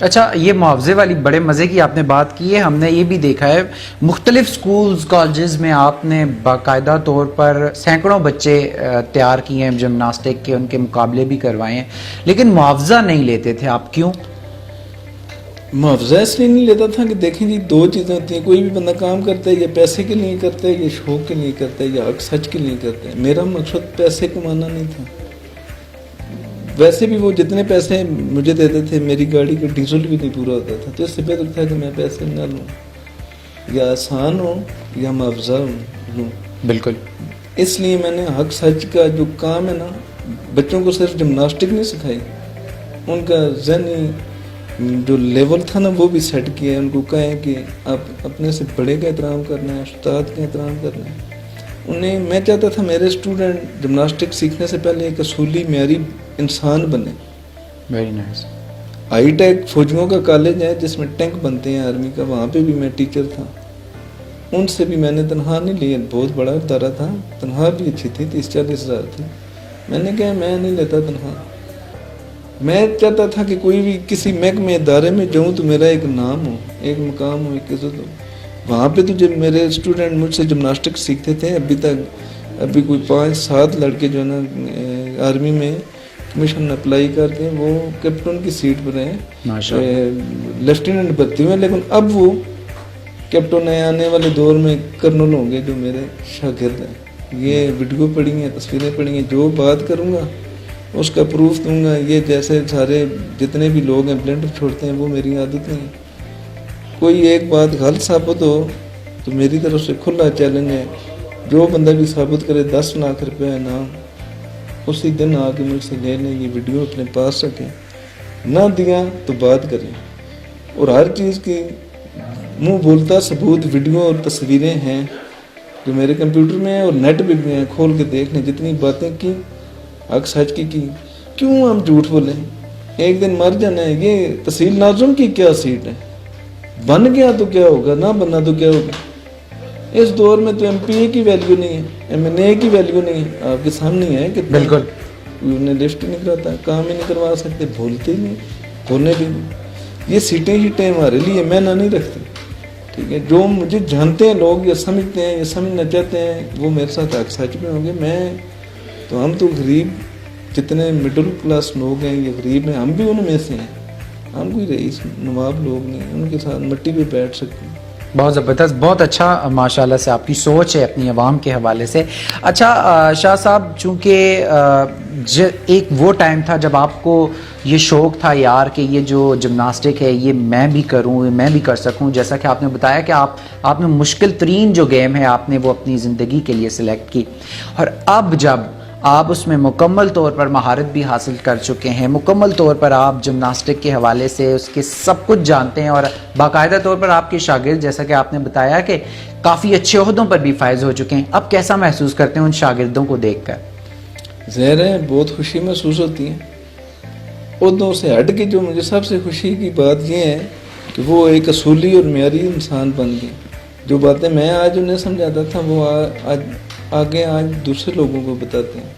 اچھا، یہ معاوضے والی بڑے مزے کی آپ نے بات کی ہے. ہم نے یہ بھی دیکھا ہے مختلف سکولز کالجز میں آپ نے باقاعدہ طور پر سینکڑوں بچے تیار کیے ہیں جمناسٹک کے، ان کے مقابلے بھی کروائے ہیں، لیکن معاوضہ نہیں لیتے تھے آپ، کیوں؟ معاوضہ اس لیے نہیں لیتا تھا کہ دیکھیں جی دو چیزیں ہوتی ہیں، کوئی بھی بندہ کام کرتا ہے یا پیسے کے لیے کرتا ہے یا شوق کے لیے کرتا ہے یا حق سچ کے لیے کرتا ہے. میرا مقصد پیسے کمانا نہیں تھا. ویسے بھی وہ جتنے پیسے مجھے دیتے تھے میری گاڑی کا ڈیزل بھی نہیں پورا ہوتا تھا، تو اس سے بہتر تھا کہ میں پیسے نہ لوں، یا آسان ہو یا معاوضہ لوں. بالکل. اس لیے میں نے حق سچ کا جو کام ہے نا، بچوں کو صرف جمناسٹک نہیں سکھائی، ان کا ذہنی جو لیول تھا نا وہ بھی سیٹ کیا ہے. ان کو کہیں کہ آپ اپنے سے بڑے کا احترام کرنا ہے، استاد کا احترام کرنا ہے. انہیں میں چاہتا تھا میرے اسٹوڈنٹ جمناسٹک سیکھنے سے پہلے ایک اصولی معیاری انسان بنے. Very nice. آئی ٹیک فوجیوں کا کالج ہے جس میں ٹینک بنتے ہیں آرمی کا، وہاں پہ بھی میں ٹیچر تھا. ان سے بھی میں نے تنخواہ نہیں لی، بہت بڑا ادارہ تھا، تنخواہ بھی اچھی تھی، 30-40 ہزار تھی. میں نے کہا میں نہیں لیتا تنخواہ. میں چاہتا تھا کہ کوئی بھی کسی محکمے ادارے میں جاؤں تو میرا ایک نام ہو، ایک مقام ہو، ایک عزت ہو. وہاں پہ تو جب میرے اسٹوڈنٹ مجھ سے جمناسٹک سیکھتے تھے، ابھی کوئی 5-7 لڑکے جو ہے نا آرمی میں کمیشن اپلائی کرتے ہیں، وہ کیپٹن کی سیٹ پر ہیں، لیفٹیننٹ بھرتی ہوئے، لیکن اب وہ کیپٹن ہیں. آنے والے دور میں کرنل ہوں گے جو میرے شاگرد ہیں. یہ ویڈیو پڑھی ہیں، تصویریں پڑھی ہیں، جو بات کروں گا اس کا پروف دوں گا. یہ جیسے سارے جتنے بھی لوگ ہیں بلنڈر چھوڑتے ہیں، وہ میری عادت نہیں ہے. کوئی ایک بات غلط ثابت ہو تو میری طرف سے کھلا چیلنج ہے، جو بندہ بھی ثابت کرے 10 لاکھ روپے انعام، اسی دن آ کے مجھ سے لے لیں. یہ ویڈیو اپنے پاس رکھیں، نہ دیا تو بات کریں. اور ہر چیز کی منہ بولتا ثبوت ویڈیو اور تصویریں ہیں جو میرے کمپیوٹر میں ہیں اور نیٹ پہ بھی ہیں. کھول کے دیکھ لیں. جتنی باتیں کی حق سچ کی، کیوں ہم جھوٹ بولیں؟ ایک دن مر جانا ہے. یہ تحصیل ناظم کی کیا سیٹ ہے؟ بن گیا تو کیا ہوگا، نہ بننا تو کیا ہوگا. اس دور میں تو MP کی ویلیو نہیں ہے، MNA کی ویلیو نہیں ہے. آپ کے سامنے ہے کہ بالکل انہیں لسٹ نہیں کراتا، کام ہی نہیں کروا سکتے، بھولتے ہی نہیں، بولنے بھی نہیں. یہ سیٹیں ہمارے لیے میں نہیں رکھتی. ٹھیک ہے، جو مجھے جانتے ہیں لوگ یا سمجھتے ہیں یا سمجھنا چاہتے ہیں وہ میرے ساتھ حق سچ میں ہوں گے. ہم تو غریب جتنے مڈل کلاس لوگ ہیں یا غریب ہیں، ہم بھی ان میں سے ہیں. ہم کوئی رئیس نواب لوگ نہیں ہیں، ان کے ساتھ مٹی پہ بیٹھ سکتے ہیں. بہت زبردست، بہت اچھا ماشاءاللہ سے آپ کی سوچ ہے اپنی عوام کے حوالے سے. اچھا شاہ صاحب، چونکہ ایک وہ ٹائم تھا جب آپ کو یہ شوق تھا یار کہ یہ جو جمناسٹک ہے یہ میں بھی کروں، میں بھی کر سکوں، جیسا کہ آپ نے بتایا کہ آپ نے مشکل ترین جو گیم ہے آپ نے وہ اپنی زندگی کے لیے سلیکٹ کی، اور اب جب آپ اس میں مکمل طور پر مہارت بھی حاصل کر چکے ہیں، مکمل طور پر آپ جمناسٹک کے حوالے سے اس کے سب کچھ جانتے ہیں، اور باقاعدہ طور پر آپ کے شاگرد جیسا کہ آپ نے بتایا کہ کافی اچھے عہدوں پر بھی فائز ہو چکے ہیں، اب کیسا محسوس کرتے ہیں ان شاگردوں کو دیکھ کر؟ ظاہر ہے بہت خوشی محسوس ہوتی ہے. عہدوں سے ہٹ کے جو مجھے سب سے خوشی کی بات یہ ہے کہ وہ ایک اصولی اور معیاری انسان بن گئے. جو باتیں میں آج انہیں سمجھاتا تھا وہ آگے آج دوسرے لوگوں کو بتاتے ہیں.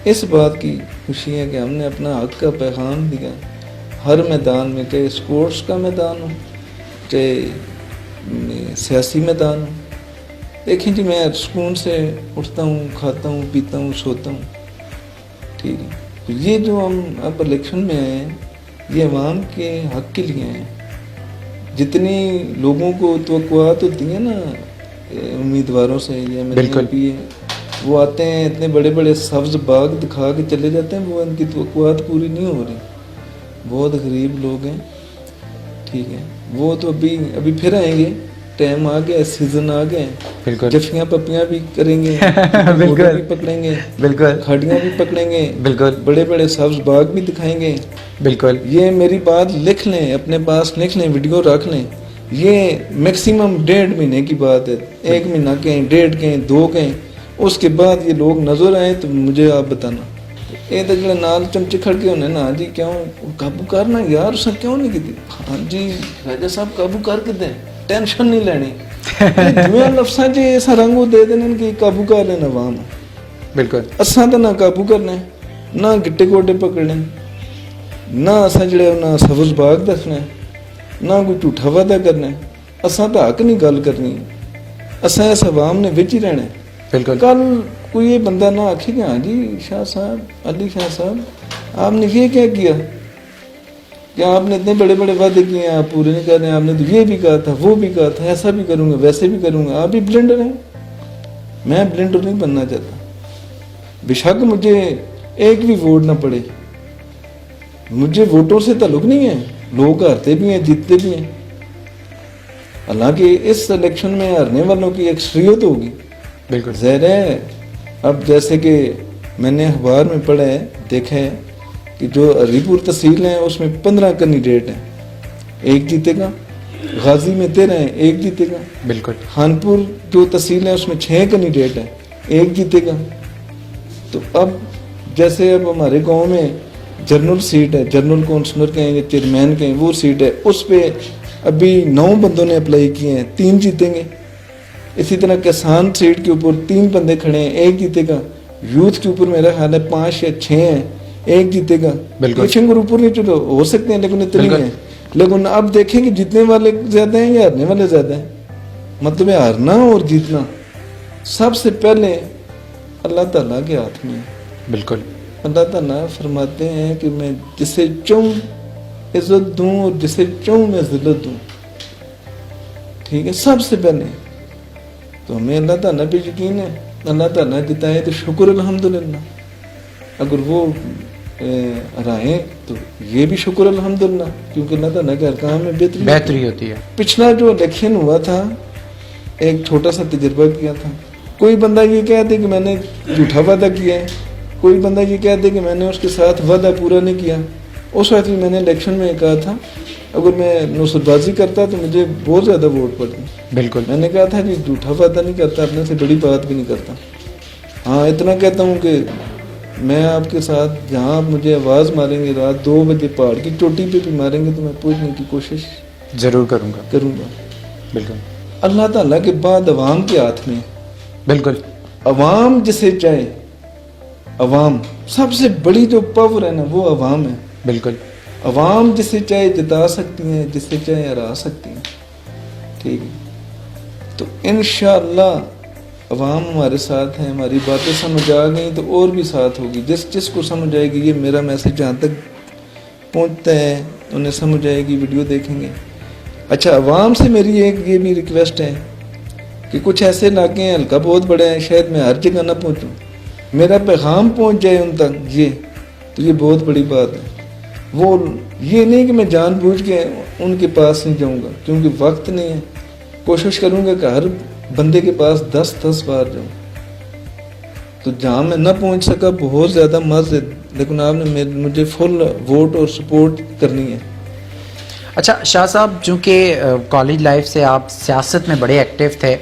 اس بات کی خوشی ہے کہ ہم نے اپنا حق کا پیغام دیا ہر میدان میں، چاہے اسپورٹس کا میدان ہو، چاہے سیاسی میدان ہو. دیکھیں جی، میں سکون سے اٹھتا ہوں، کھاتا ہوں، پیتا ہوں، سوتا ہوں. ٹھیک ہے، یہ جو ہم اب الیکشن میں آئے ہیں یہ عوام کے حق کے لیے ہیں. جتنی لوگوں کو توقعات ہوتی ہیں نا امیدواروں سے، یا بالکل وہ آتے ہیں اتنے بڑے بڑے سبز باغ دکھا کے چلے جاتے ہیں، وہ ان کی توقعات پوری نہیں ہو رہی. بہت غریب لوگ ہیں. ٹھیک ہے، وہ تو ابھی پھر آئیں گے. ٹائم آ گیا، سیزن آ گئے. بالکل، جفیاں پپیاں بھی کریں گے، بالکل بھی پکڑیں گے، بالکل کھاڑیاں بھی پکڑیں گے، بالکل بڑے بڑے سبز باغ بھی دکھائیں گے. بالکل. یہ میری بات لکھ لیں، اپنے پاس لکھ لیں، ویڈیو رکھ لیں. یہ میکسیمم 1.5 مہینے کی بات ہے. 1 مہینہ کہیں، 1.5 کہیں، 2 کہیں، اس کے بعد یہ لوگ نظر آئے تو مجھے آپ بتانا. یہ تو جڑے نال چمچے کھڑ کے ہونے نا جی، کیوں قابو کرنا یار، اس نے کیوں نہیں کی؟ ہاں جی راجا صاحب قابو کر کے دیں، ٹینشن نہیں لینی. دوے لفظاں جی ایسا رنگ دے دیں کہ قابو کر لینا عوام. بالکل. اساں تو نہ قابو کرنا نہ گٹے گوڈے پکڑنے. نہ اساں جڑے انہاں سبز باغ دسنا ہے، نہ کوئی جھوٹا وعدہ کرنا ہے، اساں تو حق نہیں گل کرنی، اساں اس عوام نے وچ ہی رہنا ہے۔ بالکل کل کوئی یہ بندہ نہ آکھے کہ ہاں جی شاہ صاحب، علی شاہ صاحب آپ نے یہ کیا کیا کہ آپ نے اتنے بڑے بڑے وعدے کیے ہیں، آپ پورے نہیں کر رہے ہیں، آپ نے تو یہ بھی کہا تھا، وہ بھی کہا تھا، ایسا بھی کروں گا، ویسے بھی کروں گا۔ آپ بھی بلنڈر ہیں، میں بلنڈر نہیں بننا چاہتا۔ بے شک مجھے ایک بھی ووٹ نہ پڑے، مجھے ووٹوں سے تعلق نہیں ہے، لوگ ہارتے بھی ہیں جیتتے بھی ہیں، حالانکہ اس الیکشن میں ہارنے والوں کی اکثریت ہوگی۔ بالکل ظاہر ہے اب جیسے کہ میں نے اخبار میں پڑھا ہے، دیکھا ہے کہ جو علی پور تحصیل ہیں اس میں 15 کینڈیڈیٹ ہیں، ایک جیتے گا۔ غازی میں 13 ہیں، ایک جیتے گا۔ بالکل خانپور جو تحصیل ہے اس میں 6 کینڈیڈیٹ ہیں، ایک جیتے گا۔ تو اب جیسے اب ہمارے گاؤں میں جنرل سیٹ ہے، جنرل کونسلر کہیں گے، چیئرمین کہیں، وہ سیٹ ہے، اس پہ ابھی 9 بندوں نے اپلائی کیے ہیں، 3 جیتیں گے۔ اسی طرح کسان سیٹ کے اوپر 3 بندے کھڑے ہیں، ایک جیتے گا۔ یوتھ کے اوپر میرا خیال ہے 5 یا 6 ہیں، ایک جیتے گا۔ بالکل الیکشن کے اوپر نہیں، چلو ہو سکتے ہیں لیکن اتنے بالکل ہیں۔ لیکن اب دیکھیں کہ جیتنے والے زیادہ ہیں یا ہارنے والے زیادہ ہیں۔ مطلب ہے ہارنا اور جیتنا سب سے پہلے اللہ تعالیٰ کے ہاتھ میں ہے۔ بالکل اللہ تعالیٰ فرماتے ہیں کہ میں جسے چاہوں عزت دوں اور جسے چاہوں میں ذلت دوں، ٹھیک ہے، سب سے پہلے تو ہمیں اللہ تعالیٰ پہ یقین ہے۔ اللہ تعالیٰ جتائے تو شکر الحمدللہ، اگر وہ ہرائیں تو یہ بھی شکر الحمدللہ، کیونکہ اللہ تعالیٰ کے ارکان میں بہتری ہوتی ہے۔ پچھلا جو الیکشن ہوا تھا ایک چھوٹا سا تجربہ کیا تھا۔ کوئی بندہ یہ کہتے کہ میں نے جھوٹا وعدہ کیا ہے، کوئی بندہ یہ کہتے کہ میں نے اس کے ساتھ وعدہ پورا نہیں کیا۔ اس وقت بھی میں نے الیکشن میں کہا تھا اگر میں نصرت بازی کرتا تو مجھے بہت زیادہ ووٹ پڑتے۔ بالکل میں نے کہا تھا کہ جھوٹا وعدہ نہیں کرتا، اپنے سے بڑی بات بھی نہیں کرتا۔ ہاں اتنا کہتا ہوں کہ میں آپ کے ساتھ جہاں آپ مجھے آواز ماریں گے رات 2 بجے پہاڑ کی چوٹی پہ بھی ماریں گے تو میں پہنچنے کی کوشش ضرور کروں گا۔ بالکل اللہ تعالیٰ کے بعد عوام کے ہاتھ میں، بالکل عوام جسے چاہے، عوام سب سے بڑی جو پاور ہے نا وہ عوام ہے۔ بالکل عوام جسے چاہے جتا سکتی ہیں، جسے چاہے ہرا سکتی ہیں، ٹھیک ہے۔ تو انشاءاللہ عوام ہمارے ساتھ ہیں، ہماری باتیں سمجھ آ گئیں تو اور بھی ساتھ ہوگی۔ جس کو سمجھ آئے گی، یہ میرا میسج جہاں تک پہنچتا ہے انہیں سمجھ آئے گی، ویڈیو دیکھیں گے۔ اچھا عوام سے میری ایک یہ بھی ریکویسٹ ہے کہ کچھ ایسے علاقے ہیں ہلکا بہت بڑے ہیں، شاید میں ہر جگہ نہ پہنچوں، میرا پیغام پہنچ جائے ان تک یہ تو یہ بہت بڑی بات ہے۔ وہ یہ نہیں کہ میں جان بوجھ کے ان کے پاس نہیں جاؤں گا، کیونکہ وقت نہیں ہے۔ کوشش کروں گا کہ ہر بندے کے پاس 10 بار جاؤں، تو جہاں میں نہ پہنچ سکا بہت زیادہ مز ہے، لیکن آپ نے مجھے فل ووٹ اور سپورٹ کرنی ہے۔ اچھا شاہ صاحب، چونکہ کالج لائف سے آپ سیاست میں بڑے ایکٹیو تھے،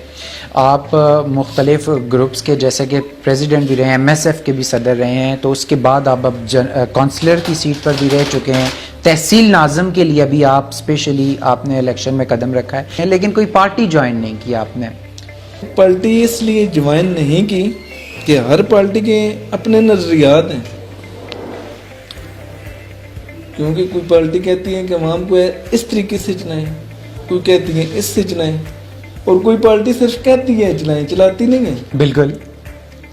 آپ مختلف گروپس کے جیسے کہ پریزیڈنٹ بھی رہے ہیں، MSF کے بھی صدر رہے ہیں، تو اس کے بعد آپ اب کونسلر کی سیٹ پر بھی رہ چکے ہیں، تحصیل ناظم کے لیے بھی آپ اسپیشلی آپ نے الیکشن میں قدم رکھا ہے، لیکن کوئی پارٹی جوائن نہیں کی آپ نے۔ پارٹی اس لیے جوائن نہیں کی کہ ہر پارٹی کے اپنے نظریات ہیں، کیونکہ کوئی پارٹی کہتی ہے کہ عوام کو اس طریقے سے چلائیں، کوئی کہتی ہے اس سے چلائیں، اور کوئی پارٹی صرف کہتی ہے چلائیں، چلاتی نہیں ہے۔ بالکل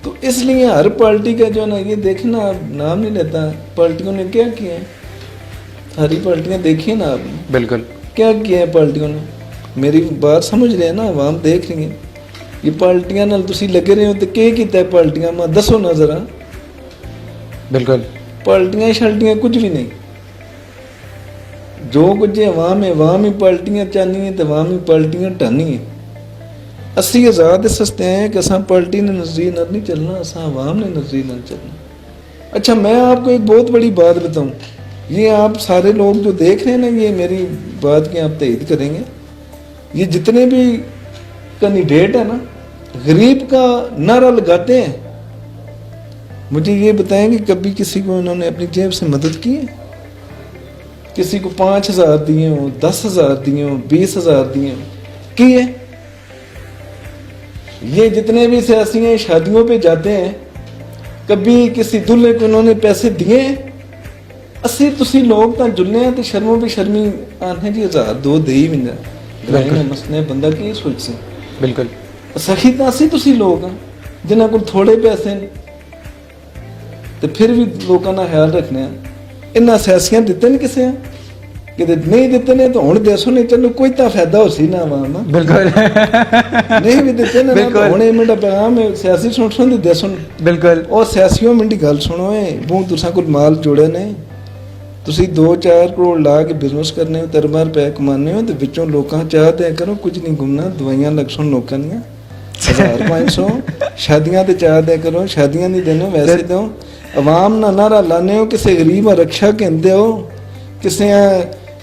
تو اس لیے ہر پارٹی کا جو نا، یہ دیکھنا آپ نام نہیں لیتا پارٹیوں نے کیا کیا ہے، ساری پارٹیاں دیکھیے نا آپ نے بالکل کیا کیا ہے پارٹیوں نے۔ میری بات سمجھ رہے ہیں نا، عوام دیکھ رہی ہیں یہ پارٹیاں نال تسی لگے رہے ہو تو کیا کیتا ہے پارٹیاں میں دسو نا ذرا۔ بالکل پارٹیاں شلٹیاں کچھ بھی نہیں، جو کچھ عوام ہے، عوام ہی پارٹیاں چاہنی ہیں تو عوام ہی پارٹیاں ٹھانی ہیں۔ اسی آزاد سستے ہیں کہ اساں پارٹی نے نظریے نہ نہیں چلنا، اساں عوام نے نظریے نہ چلنا۔ اچھا میں آپ کو ایک بہت بڑی بات بتاؤں، یہ آپ سارے لوگ جو دیکھ رہے ہیں نا، یہ میری بات کی آپ تائید کریں گے، یہ جتنے بھی کینڈیڈیٹ ہیں نا غریب کا نعرہ لگاتے ہیں، مجھے یہ بتائیں کہ کبھی کسی کو انہوں نے اپنی جیب سے مدد کی ہے؟ کسی کو 5,000 دیے ہوں، 10,000 دیے ہوں، 20,000 دیے ہوں، کی ہے؟ یہ جتنے بھی سیاسی ہیں شادیوں پہ جاتے ہیں، کبھی کسی دلہے کو انہوں نے پیسے دیے ہیں؟ ਅਸੀਂ ਤੁਸੀਂ ਲੋਕ ਤਾਂ ਜੁੱਲੇ ਆ ਤੇ ਸ਼ਰਮੋਂ ਵੀ ਸ਼ਰਮੀ ਆਨੇ ਜੀ 1000 ਦੇ ਹੀ ਮਿੰਦਾ ਗਰਾਈਆਂ ਮਸਨੇ ਬੰਦਾ ਕੀ ਸੋਚ ਸੀ ਬਿਲਕੁਲ ਸਹੀ ਤਾਂ ਅਸੀਂ ਤੁਸੀਂ ਲੋਕ ਆ ਜਿਨ੍ਹਾਂ ਕੋਲ ਥੋੜੇ ਪੈਸੇ ਨੇ ਤੇ ਫਿਰ ਵੀ ਲੋਕਾਂ ਦਾ ਖਿਆਲ ਰੱਖਦੇ ਆ ਇਹਨਾਂ ਸਿਆਸੀਆਂ ਦਿੱਤੇ ਨੇ ਕਿਸੇ ਕਿਤੇ ਨਹੀਂ ਦਿੱਤੇ ਨੇ ਤਾਂ ਹੁਣ ਦੇਸੋ ਨੇ ਚਲੋ ਕੋਈ ਤਾਂ ਫਾਇਦਾ ਹੋ ਸੀ ਨਾ ਆਵਾਮ ਦਾ ਬਿਲਕੁਲ ਨਹੀਂ ਵੀ ਦਿੱਤੇ ਨੇ ਨਾ ਹੁਣ ਇਹ ਮੇਰਾ ਪੈਗਾਮ ਹੈ ਸਿਆਸੀ ਸੁਣ ਦੇ ਦੇਸੋ ਬਿਲਕੁਲ ਉਹ ਸਿਆਸੀਓ ਮਿੰਡੀ ਗੱਲ ਸੁਣੋ ਏ ਬੂ ਤੁਸਾਂ ਕੋਲ ਮਾਲ ਜੋੜੇ ਨੇ ਤੁਸੀਂ 2-4 ਕਰੋੜ ਲਾ ਕੇ ਬਿਜ਼ਨਸ ਕਰਨੇ ਹੋ 3 ਰੁਪਏ ਕਮਾਉਂਦੇ ਹੋ ਤੇ ਵਿੱਚੋਂ ਲੋਕਾਂ ਚਾਹਦੇ ਕਰੋ ਕੁਝ ਨਹੀਂ ਗੁੰਮਣਾ ਦਵਾਈਆਂ ਲੱਗ ਸੁਣ ਲੋਕਾਂ ਦੀਆਂ 1500 ਸ਼ਾਦੀਆਂ ਤੇ ਚਾਹਦੇ ਕਰੋ ਸ਼ਾਦੀਆਂ ਨਹੀਂ ਦੇਣੋ ਵੈਸੇ ਦਿਓ ਆਵਾਮ ਨਾ ਨਾਰਾ ਲਾਣੇ ਹੋ ਕਿਸੇ ਗਰੀਬ ਰੱਖਿਆ ਕਹਿੰਦੇ ਹੋ ਕਿਸੇ